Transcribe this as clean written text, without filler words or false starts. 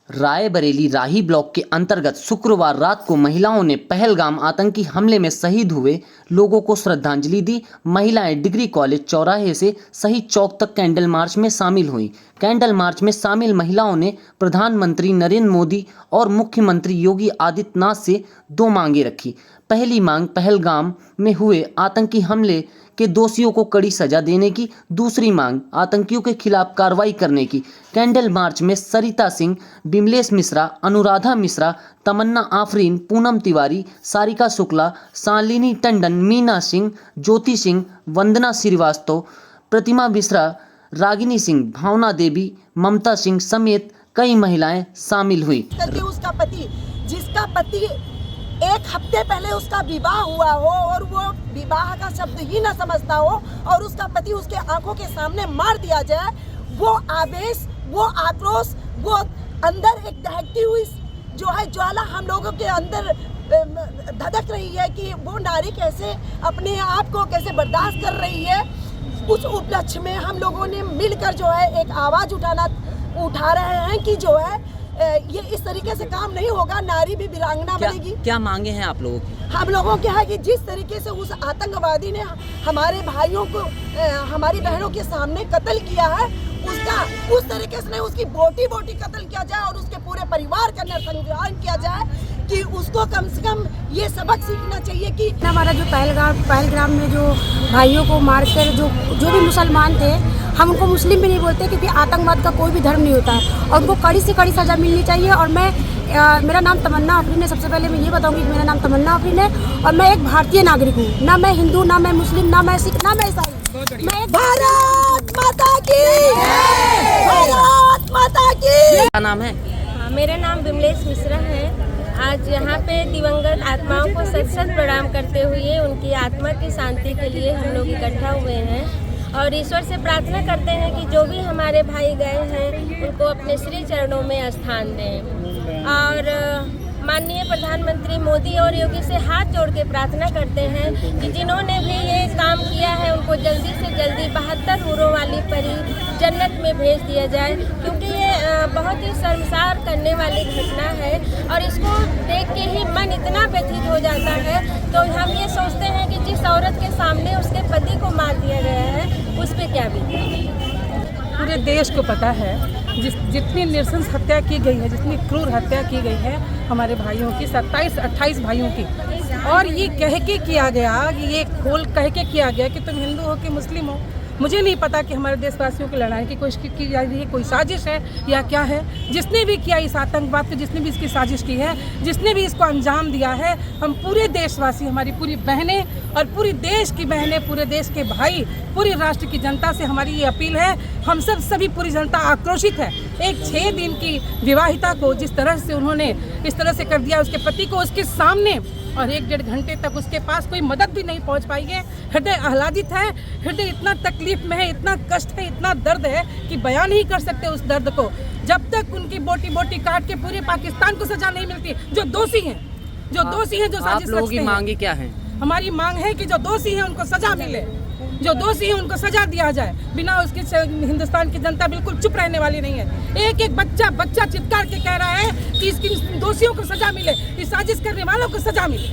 रायबरेली राही block के अंतर्गत शुक्रवार रात को महिलाओं ने पहलगाम आतंकी हमले में शहीद हुए लोगों को श्रद्धांजलि दी। महिलाएं डिग्री कॉलेज चौराहे से शहीद चौक तक कैंडल मार्च में शामिल हुई। कैंडल मार्च में शामिल महिलाओं ने प्रधानमंत्री नरेंद्र मोदी और मुख्यमंत्री योगी आदित्यनाथ से दो मांगें रखी। पहली मांग पहलगाम में हुए आतंकी हमले के दोषियों को कड़ी सजा देने की, दूसरी मांग आतंकियों के खिलाफ कार्रवाई करने की। कैंडल मार्च में सरिता सिंह, विमलेश मिश्रा, अनुराधा मिश्रा, तमन्ना आफरीन, पूनम तिवारी, सारिका शुक्ला, शालिनी टंडन, मीना सिंह, ज्योति सिंह, वंदना श्रीवास्तव, प्रतिमा मिश्रा, रागिनी सिंह, भावना देवी, ममता सिंह समेत कई महिलाएं शामिल हुई। उसका पति, जिसका पति एक हफ्ते पहले उसका विवाह हुआ हो और वो विवाह का शब्द ही न समझता हो और उसका पति उसके आंखों के सामने मार दिया जाए, वो आवेश, वो आक्रोश, वो अंदर एक दहकती हुई जो है ज्वाला हम लोगों के अंदर धधक रही है कि वो नारी कैसे अपने आप को कैसे बर्दाश्त कर रही है। उस उपलक्ष्य में हम लोगों ने मिलकर जो है एक आवाज़ उठा रहे हैं कि जो है ये इस तरीके से काम नहीं होगा, नारी भी वीरांगना बनेगी। क्या मांगे हैं आप लोगों की? हम लोगों के है कि जिस तरीके से उस आतंकवादी ने हमारे भाइयों को, हमारी बहनों के सामने कत्ल किया है, उसका उस तरीके से नहीं, उसकी बोटी बोटी कत्ल किया जाए और उसके पूरे परिवार का नरसंहार किया जाए कि उसको कम से कम ये सबक सीखना चाहिए कि हमारा जो पहलगाम में जो भाइयों को मारकर जो भी मुसलमान थे, हम उनको मुस्लिम भी नहीं बोलते क्योंकि आतंकवाद का कोई भी धर्म नहीं होता है और उनको कड़ी से कड़ी सज़ा मिलनी चाहिए। और मेरा नाम तमन्ना आफरीन है। सबसे पहले मैं ये बताऊंगी कि मेरा नाम तमन्ना आफरीन है और मैं एक भारतीय नागरिक हूँ। ना मैं हिंदू, ना मैं मुस्लिम, ना मैं सिख, ना मैं ईसाई। मैं भारत माता की, भारत माता की। क्या नाम है? मेरा नाम विमलेश मिश्रा है। आज यहाँ पे दिवंगत आत्माओं को सत सत प्रणाम करते हुए उनकी आत्मा की शांति के लिए हम लोग इकट्ठा हुए हैं और ईश्वर से प्रार्थना करते हैं कि जो भी हमारे भाई गए हैं उनको अपने श्री चरणों में स्थान दें। और माननीय प्रधानमंत्री मोदी और योगी से हाथ जोड़ के प्रार्थना करते हैं कि जिन्होंने भी ये काम किया है उनको जल्दी से जल्दी 72 हूरों वाली परी जन्नत में भेज दिया जाए, क्योंकि ये बहुत ही शर्मसार करने वाली घटना है और इसको देख के ही मन इतना व्यथित हो जाता है। तो हम ये सोचते हैं कि जिस औरत के सामने उसके पति को मार दिया गया है उस पर क्या बीती। पूरे देश को पता है जितनी नृशंस हत्या की गई है, जितनी क्रूर हत्या की गई है हमारे भाइयों की, 27-28 भाइयों की, और ये कह के किया गया, ये खोल कह के किया गया कि तुम हिंदू हो कि मुस्लिम हो। मुझे नहीं पता कि हमारे देशवासियों की लड़ाई की कोशिश की जा रही है, कोई साजिश है या क्या है। जिसने भी किया इस आतंकवाद को, जिसने भी इसकी साजिश की है, जिसने भी इसको अंजाम दिया है, हम पूरे देशवासी, हमारी पूरी बहनें और पूरी देश की बहनें, पूरे देश के भाई, पूरी राष्ट्र की जनता से हमारी ये अपील है, हम सभी पूरी जनता आक्रोशित है। एक 6 दिन की विवाहिता को जिस तरह से उन्होंने इस तरह से कर दिया, उसके पति को उसके सामने, और 1-1.5 घंटे तक उसके पास कोई मदद भी नहीं पहुंच पाई है। हृदय आह्लादित है, हृदय इतना तकलीफ में है, इतना कष्ट है, इतना दर्द है कि बयान नहीं कर सकते उस दर्द को। जब तक उनकी बोटी बोटी काट के पूरे पाकिस्तान को सजा नहीं मिलती, जो दोषी हैं, जो साजिश लोगों की मांगे क्या है? हमारी मांग है कि जो दोषी हैं उनको सजा मिले, जो दोषी हैं उनको सजा दिया जाए। बिना उसके हिंदुस्तान की जनता बिल्कुल चुप रहने वाली नहीं है। एक बच्चा चित्कार के कह रहा है कि इसकी दोषियों को सजा मिले, इस साजिश करने वालों को सजा मिले।